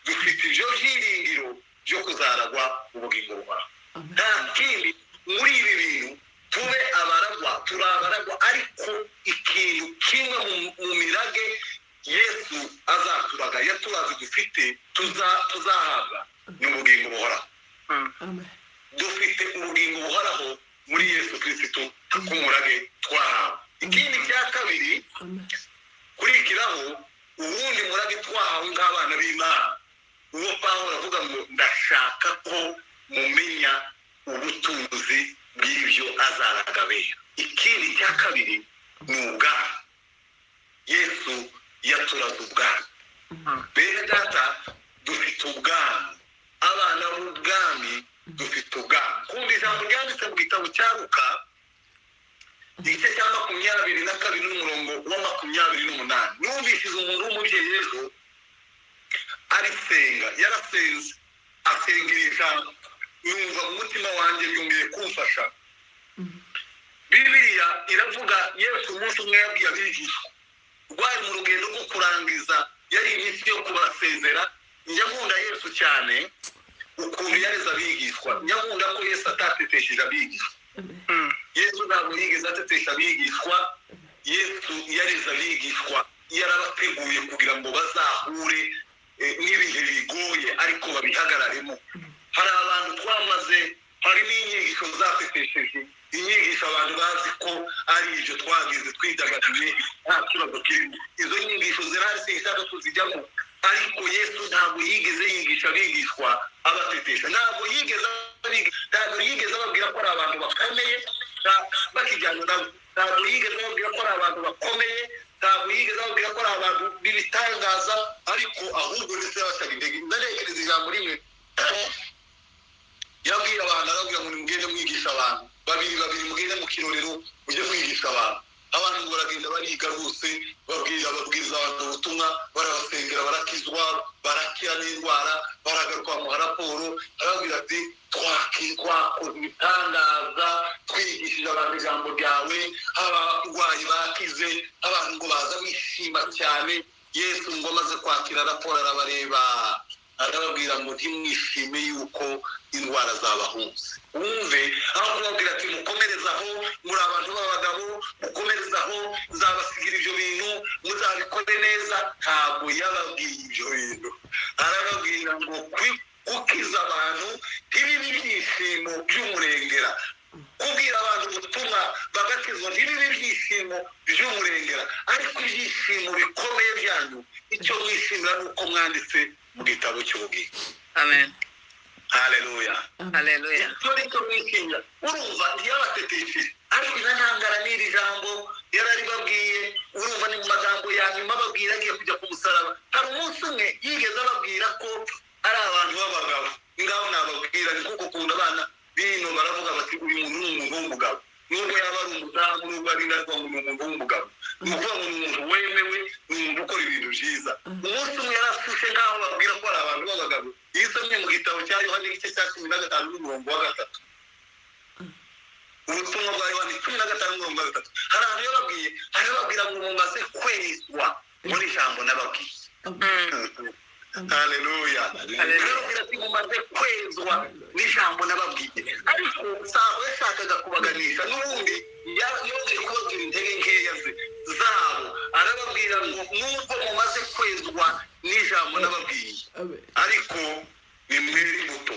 A: Dufite ibyo byiringiro byo kuzaragwa ubugingo buhoraho. Nta kindi muri ibi bintu, tube abaragwa, turi abaragwa, ariko ikintu kimwe mu mirage Yesu azaturaga yaturaze dufite tuzahabwa ni ubugingo buhoraho. Dufite ubugingo buhoraho muri Yesu Kristo k'umurage twahawe. Ikindi cya kabiri kurikiraho, ubundi murage twahawe nk'abana b'Imana, uwo Pawulo avuga ngo ndashaka ko mumenya ubutunzi bw'ibyo azaragabera. Ikindi cya kabiri ni ubwami. Yesu yaturaze ubwami. Bene data, dufite ubwami, abana b'ubwami dufite ubwami. Kumva ijambo ryanditse mu gitabo cya Luka igice cya 22 n'umurongo wa 28. Numvishije umuntu w'umubyeyi ejo arisenga, yarasenze asengera ijambo, yumva mu mutima wanjye yongeye kumfasha. Bibiliya iravuga Yesu umunsi umwe yabwiye abigishwa, rwari mu rugendo rwo kurangiza, yari iminsi yo kubasezera. Nyamunda Yesu cyane ukuntu yareze abigishwa, nyamunda ko Yesu atatetesheje abigishwa. Yesu ntabwo yigeze atetesha abigishwa. Yesu yareze abigishwa, yarabateguye kugira ngo bazahure n'ibihe bigoye ariko babihagararemo. Hari abantu twamaze, hari n'inyigisho zatetesheje, inyigisho abantu bazi ko ari ibyo twagize twidagaduye nta kibazo kirimo. Izo nyigisho zirahari sinshaka kuzijyamo, ariko Yesu ntabwo yigeze yigisha abigishwa abatetesha. Ntabwo yigeze ababwira ko ari abantu bakomeye bakijyana nabo. Ntabwo yigeze ababwira ko ari abantu bakomeye, ntabwo yigeze ababwira ko ari abantu b'ibitangaza, ariko ahubwo ndetse yabasaga intege. Ndarekereza ijambo rimwe yabwira abantu, arabwira ngo nimugende mwigisha abantu, babiri mugende mu kirorero mujye kwigisha abantu. abantu ngo baragenda bariga rwose babwiriza abantu ubutumwa barabasengera barakizwa barakira n'indwara baragaruka bamuha raporo arababwira ati twakoze ibitangaza twigishije abantu ijambo ryawe abarwayi bakize abantu ngo baza bishima cyane Yesu ngo amaze kwakira raporo arabareba arababwira ngo ntimwishime yuko indwara zabahunze wumve aho kubabwira ati mukomerezaho muri abantu b'abagabo mukomerezaho nzabasigira ibyo bintu muzabikore neza ntabwo yababwiye ibyo bintu arababwira ngo gukiza abantu ntibibe ibyishimo by'umurengera kubwira abantu ubutumwa bagakizwa ntibibe ibyishimo by'umurengera ariko ibyishimo bikomeye byanyu icyo mwishimira ni uko mwanditse mu gitabo cy'ubugingo.
B: Amen.
A: Haleluya.
B: Haleluya.
A: Icyo ni cyo mwishimira urumva ntiyabatetesheje ariko inantangara n'iri jambo yararibabwiye urumva ni mu magambo ya nyuma ababwira agiye kujya ku musaraba hari umunsi umwe yigeze ababwira ko ari abantu b'abagabo ngaho nababwira ni kuko ukunda abana bino baravuga bati uyu muntu ni umuntu w'umugabo nubwo yaba ari umudamu nubwo ari narwo ngo ni umuntu w'umugabo ni ukuvuga ngo ni umuntu wemewe ni umuntu ukora ibintu byiza umunsi umwe yari afushe nk'aho babwira ko ari abantu b'abagabo iyo usomye mu gitabo cya Yohana igice cya 15 n'umurongo wa 3 ubutumwa bwa Yohana 15 n'umurongo wa 3 hari ahantu yababwiye arababwira ngo mumaze kwezwa muri ijambo n'ababwiye. Haleluya. Arababwira ati mumaze kwezwa n'ijambo n'ababwiye ariko saho yashakaga kubaganisha n'ubundi yongeye kubabwira intege nkeya zabo arababwira ngo nubwo mumaze kwezwa n'ijambo n'ababwiye ariko ni mwere imbuto.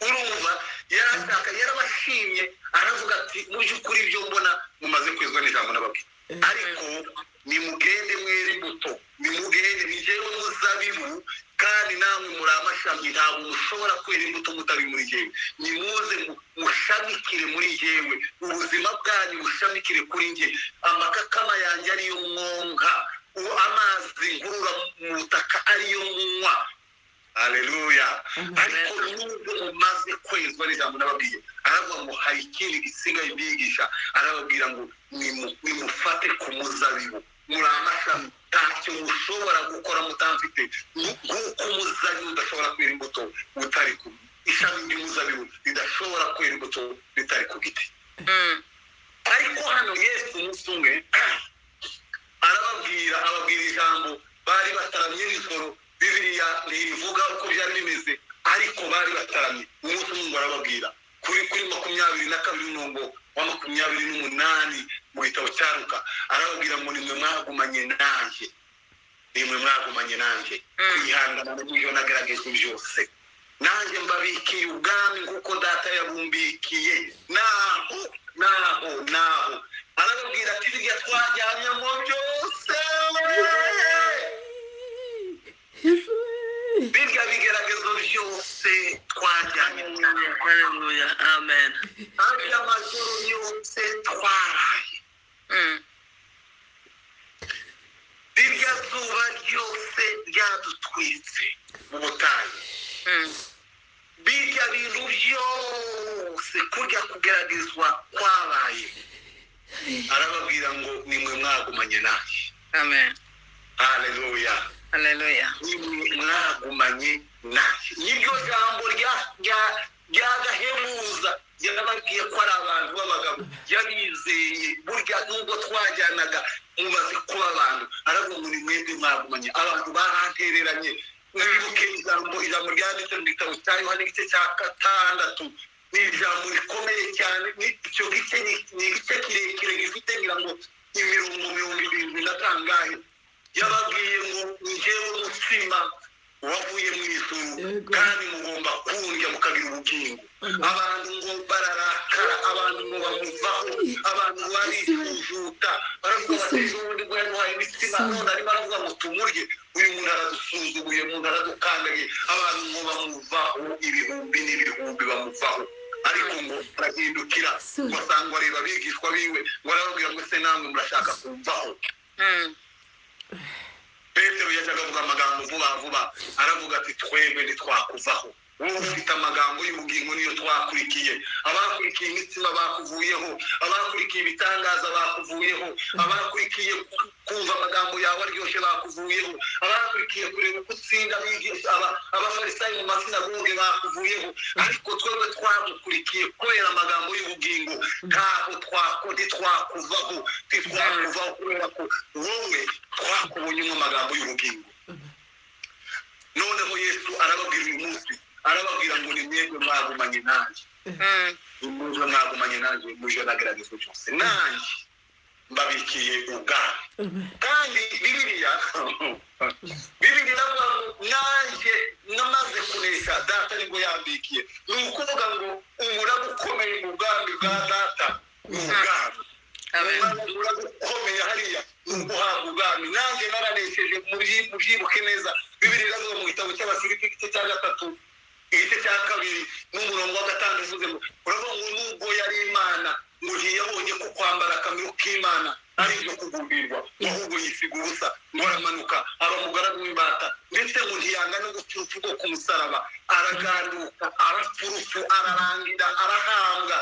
A: Urumva yarabashimye aravuga ati mu by'ukuri ibyo mbona mumaze kwezwa n'ijambo n'ababwiye ariko nimugende mwere imbuto nimugende nijewe muzabibu kandi namwe muri amashami ntabwo mushobora kwera imbuto mutari muri jewe nimuze mushamikire muri jewe ubuzima bwanyu bushamikire kuri nge amakakama yanjye ariyo mwonka amazi nkurura mu butaka ariyo munywa. Haleluya. Ariko nubwo umaze kwezwa n'ijambo n'ababwiye aravuga ngo hari ikindi gisigaye bigisha arababwira ngo nimufate ku muzabibu muri amashami ntacyo mushobora gukora mutamfite nk'uko umuzabibu udashobora kwera imbuto utari ku ishami ry'umuzabibu ridashobora kwera imbuto ritari ku giti. Ariko hano Yesu umunsi umwe ababwira ijambo bari bataramye nijoro Bibiliya ntivuga uko byari bimeze ariko bari bataramye umunsi umwe arababwira kuri 22 n'umurongo wa 28 mu gitabo cya Luka arababwira ngo nimwe mwagumanye nanjye kwihangana n'ibyo nagerageje byose nanjye mbabikiye ubwami nk'uko data yabumbikiye naho arababwira ati birya twajyanyemo byose birya bigeragezo byose twajyanye.
B: Haleluya. Amen.
A: Arya amajoro yose twaraye birya zuba ryose ryadutwitse mu butayu birya bintu byose kurya kugeragezwa kwabaye arababwira ngo nimwe mwagumanye nanjye.
B: Amen.
A: Haleluya.
B: Haleluya.
A: Nimwe mwagumanye nanjye niryo jambo ryagahemuza yarababwiye ko ari abantu b'abagabo yabizeye burya nubwo twajyanaga mumaze kuba abantu aravuga ngo nimwebwe mwagumanye abantu barantereranye mwibuke ijambo ryanditse mu gitabo cya Yohana igice cya 6 ni ijambo rikomeye cyane icyo gice ni igice kirekire gifite ngira ngo imirongo 70 yababwiye ngo njyewe umutsima wavuye mu ijuru kandi mugomba kurya mukagira ubugingo abantu ngo bararakara abantu ngo bamuvaho abantu barisujuta baravuga bati ubundi bwo yamuhaye imitsima none arimo aravuga ngo tumurye uyu muntu aradusuzuguye umuntu aradukandagiye abantu ngo bamuvaho ibihumbi n'ibihumbi bamuvaho ariko ngo arahindukira basanga areba abigishwa biwe ngo arababwira ngo se namwe murashaka kumvaho. Petero yajyaga avuga amagambo vuba aravuga ati twebwe ntitwakuvaho wowe ufite amagambo y'ubugingo niyo twakurikiye. Abakurikiye imitsima bakuvuyeho, abakurikiye ibitangaza bakuvuyeho, abakurikiye kumva amagambo yawe aryoshye bakuvuyeho, abakurikiye kureba uko utsinda abafarisayo mu masinagoge bakuvuyeho. Ariko twebwe twagukurikiye kubera amagambo y'ubugingo. Ntabwo ntitwakuvaho kubera ko wowe twakubonye mu magambo y'ubugingo. Noneho Yesu arababwira uyu munsi, arababwira ngo ni mwebwe mwagumanye nanjye. Mwebwe mwagumanye nanjye muje nageragezwa cyose, nanjye mbabikiye ubwami. Kandi Bibiliya avuga ngo nanjye namaze kunesha data nibwo yambikiye. Ni ukuvuga ngo umurage ukomeye mu bwami bwa data ni ubwami. Umurage ukomeye hariya ni uguhabwa ubwami. Nanjye naranesheje, mubyibuke neza. Bibiliya iravuga mu gitabo cy'Abafilipi igice cya 3 igice cya 2 n'umurongo wa 5 uvuze ngo uravuga ngo nubwo yari Imana ngo ntiyabonye ko kwambara akamero k'Imana ari ibyo kugumbirwa, ahubwo yisiga ubusa ngo aramanuka aba umugaragu w'imbata, ndetse ngo ntiyanga no gupfa urupfu rwo ku musaraba. Araganduka, arapfa urupfu, ararangira, arahambwa,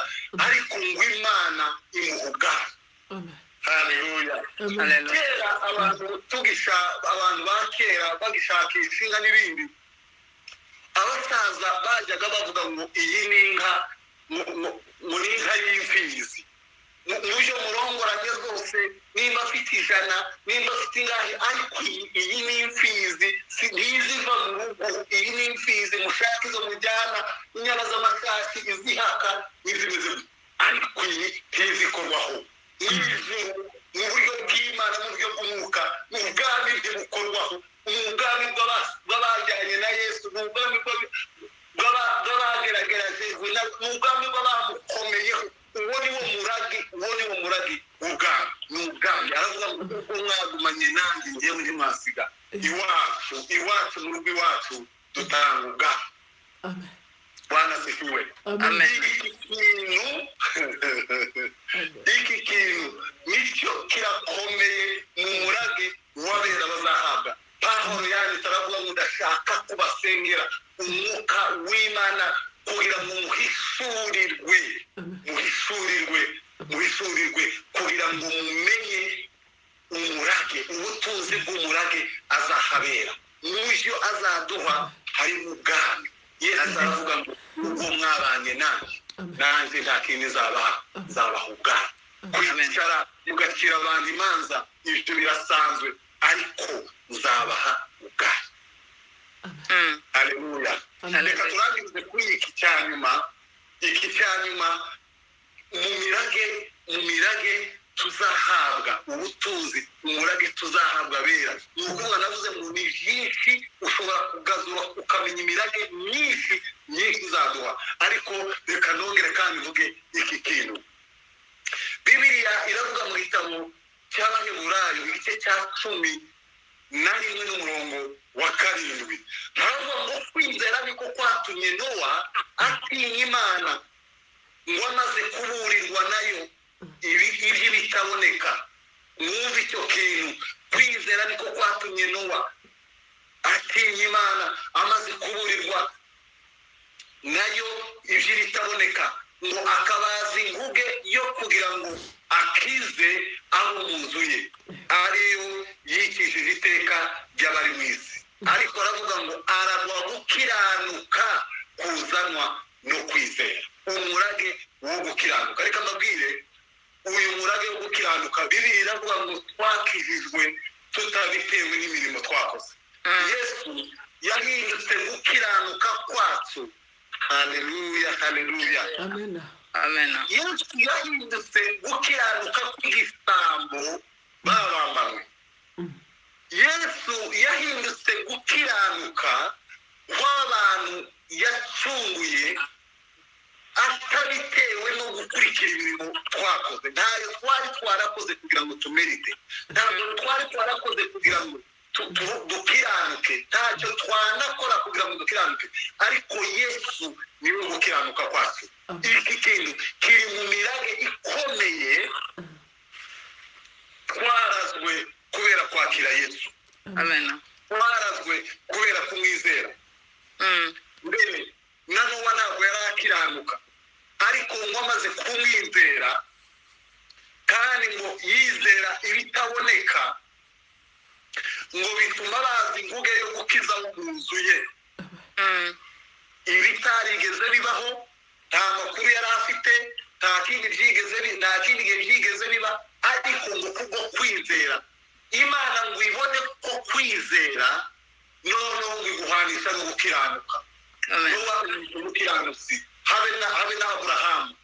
A: ariko ngo Imana imuha ubwami. Haleluya. Kera abantu ba kera bagishakisha inka n'ibindi, abasaza bajyaga bavuga ngo iyi ni inka, muri inka y'imfizi. Muje murongoranye rwose, nimba afite 100, nimba afite ingahe, ariko iyi ni imfizi, ntiziva mu rugo. Iyi ni imfizi, mushaka izo mujyana, inyana z'amasasi izihaka n'izimeze, ariko iyi ntizikorwaho. N'ijuru mu buryo bw'Imana, mu buryo bw'umwuka, mu bwami ntibukorwaho. Ubwami bw'abajyanye na Yesu, ubwami bw'abageragejwe, ubwami bw'abamukomeyeho. Uwo ni wo murage ubwami ni ubwami. Aravuga ngo ubwo mwagumanye nanjye njyewe ntimwasiga. Iwacu mu rugo iwacu dutanga ubwami. Bwana asifiwe. Iki kintu nicyo kirakomeye mu murage w'abera bazahabwa. Pawulo yanditse aravuga ngo ndashaka kubasengera umwuka w'Imana kugira ngo muhishurirwe kugira ngo mumenye umurage, ubutunzi bw'umurage azahabera. N'uburyo azaduha hari mu bwami. Yesu aravuga ngo ubwo mwabanye nanjye nta kindi nzabaha ubwami. Kwicara mugacira abantu imanza ibyo birasanzwe, ariko uzabaha ubwami. Haleluya. Reka turangize kuri iki cya nyuma mu mirage tuzahabwa ubutunzi, umurage tuzahabwa abera. Ni ukuvuga navuze ngo ni byinshi, ushobora kugazura ukamenya imirage myinshi uzaduha. Ariko reka nongere kandi mvuge iki kintu. Bibiliya iravuga mu gitabo cy'Abaheburayo igice cya 11 n'umurongo wa 7, ntabwo ngo kwizera niko kwatumye Nowa atinya Imana, ngo amaze kuburirwa nayo ibitaboneka. Mwumve icyo kintu. Kwizera niko kwatumye Nowa atinya Imana, amaze kuburirwa nayo ibitaboneka, ngo akabaza inguge yo kugira ngo akize abo mu nzu ye, ariyo yikishije iteka ry'abari mu isi. Ariko aravuga ngo aragwa gukiranuka kuzanwa no kwizera. Umurage wo gukiranuka, reka mbabwire, uyu murage wo gukiranuka Bibiliya iravuga ngo twakijijwe tutabitewe n'imirimo twakoze. Yesu yahindutse gukiranuka kwacu. Haleluya. Amen. Yesu yahindutse gukiranuka kw'igisambo babambanywe. Yesu yahindutse gukiranuka kw'abantu yacunguye atabitewe no gukurikira imirimo twakoze. Ntayo twari twarakoze kugira ngo tumerite, ntabwo twari twarakoze kugira ngo dukiranuke, ntacyo twanakora kugira ngo dukiranuke, ariko Yesu niwe gukiranuka kwacu. Iki kintu kiri mu mirage ikomeye twarazwe kubera kwakira Yesu. Amen. Twarazwe kubera kumwizera. Mbere wamaze kumwizera kandi ngo yizera ibitaboneka ngo bituma bazi inguge yo gukiza mu nzu ye. Ibitarigeze bibaho, nta makuru yari afite, nta kindi gihe byigeze biba, ariko ngo kubwo kwizera Imana ngo ibone ko kwizera noneho ngo iguhanisha no gukiranuka. Umukiranutsi habe na Aburahamu.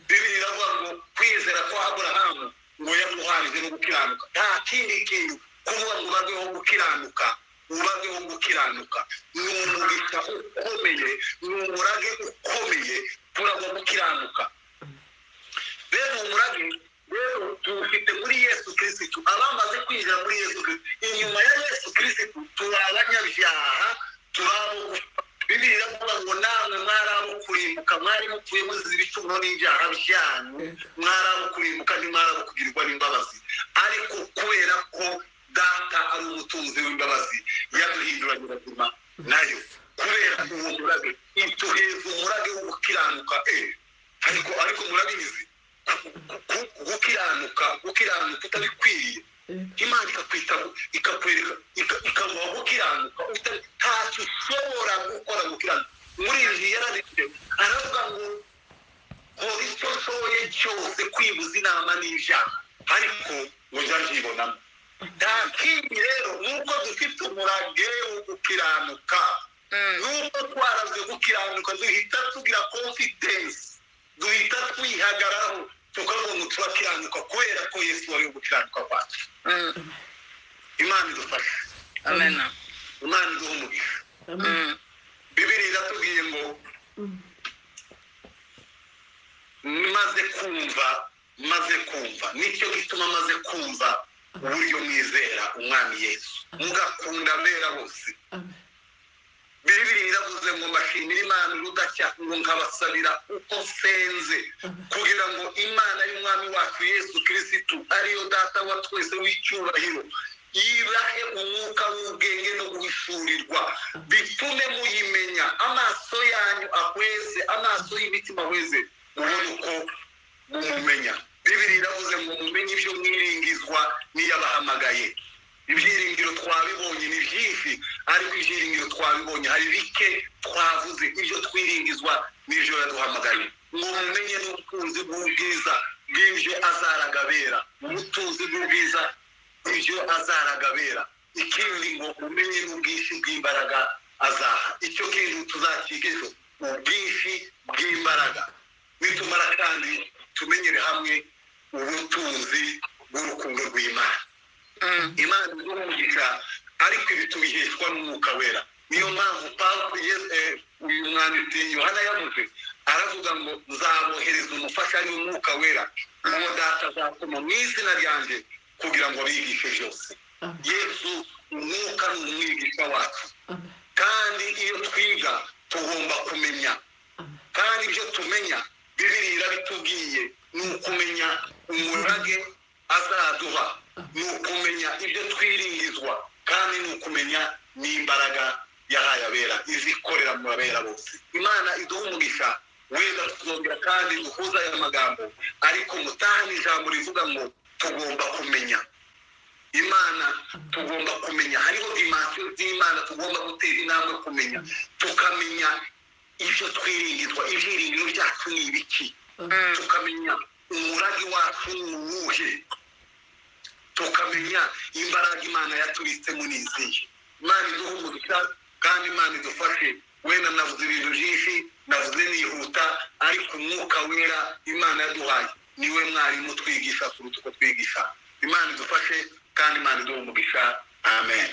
A: Bibiliya iravuga ngo kwizera kwa Aburahamu ngo yamuhanije no gukiranuka. Nta kindi kintu kuvuga ngo ubageho gukiranuka, ubageho gukiranuka ni umugisha ukomeye, ni umurage ukomeye kuragwa gukiranuka. Rero umurage rero tuwufite muri Yesu Kristo. Abamaze kwinjira muri Yesu Kristo, inyuma ya Yesu Kristo turi abanyabyaha, turabo. Bibiliya iravuga ngo namwe mwarabo kurimbuka, mwari mupfuye muzize ibicumuro n'ibyaha byanyu, mwarabo kurimbuka ntimwarabo kugirirwa n'imbabazi, ariko kubera ko Data ari umutunzi w'imbabazi yaduhinduranye bazima nayo. Kubera uwo murage ituheza umurage wo gukiranuka. Ariko murabizi gukiranuka utabikwiriye, Imana ikakwita ikakwereka ikaguha gukiranuka ntacyo ushobora gukora gukiranuka. Muri iyi yaranditse aravuga ngo nkora icyo nshoboye cyose kwibuza inama n'ibyaha, ariko ngo njya nzibonamo. Nta kindi rero nuko dufite umurage wo gukiranuka, nuko twaraze gukiranuka duhita tugira confidence, duhita twihagararaho tukavuga ngo turakiranuka kubera ko Yesu wari gukiranuka kwacu. Imana idufashe.
B: Amen.
A: Imana iduhe umugisha. Bibiliya iratubwiye ngo maze kumva nicyo gituma maze kumva uburyo mwizera umwami Yesu mugakunda abera bose. Bibiliya iravuze ngo mbashimira Imana urudashya ngo nkabasabira uko nsenze kugira ngo Imana y'umwami wacu Yesu Kristo ariyo Data wa twese w'icyubahiro ibahe umwuka w'ubwenge no guhishurirwa, bitume muyimenya, amaso yanyu ahweze, amaso y'imitima ahweze, mubone uko mumumenya. Bibiliya iravuze ngo mumenye ibyo mwiringizwa n'iyabahamagaye. Ibyiringiro twabibonye ni byinshi, ariko ibyiringiro twabibonye hari bike twavuze. Ibyo twiringizwa n'ibyo yaduhamagaye, ngo mumenye n'ubutunzi bw'ubwiza bw'ibyo azaragabera, ubutunzi bw'ubwiza ibyo azaragabera. Ikindi ngo umenye n'ubwinshi bw'imbaraga azaha. Icyo kintu tuzakigezo, ubwinshi bw'imbaraga. Nitumara kandi tumenyere hamwe ubutunzi bw'urukundo rw'Imana. Imana iduha ariko ibi tubiheshwa n'umwuka wera. Niyo mpamvu uyu mwanditsi Yohana yavuze aravuga ngo nzabohereza umufasha ari umwuka wera, uwo Data azatuma mu izina ryanjye kugira ngo abigishe byose. Yesu umwuka ni umwigisha wacu, kandi iyo twiga tugomba kumenya, kandi ibyo tumenya Bibiliya irabitubwiye, ni ukumenya umurage azaduha, ni ukumenya ibyo twiringizwa, kandi ni ukumenya n'imbaraga yahaye abera izikorera mu babera bose. Imana iduha umugisha. Wenda tuzongera kandi duhuza aya magambo, ariko mutahane ijambo rivuga ngo tugomba kumenya Imana, tugomba kumenya. Hariho dimension z'Imana tugomba gutera intambwe kumenya, tukamenya ibyo twiringizwa, ibyiringiro byacu ni ibiki, tukamenya umurage wacu ni uwuhe, tukamenya imbaraga Imana yatubitsemo n'izihe. Imana iduhe umugisha kandi Imana idufashe. Wenda navuze ibintu byinshi, navuze nihuta, ariko umwuka wera Imana yaduhaye niwe mwarimu twigisha kuruta uko twigisha. Imana idufashe kandi Imana iduhe umugisha. Amen.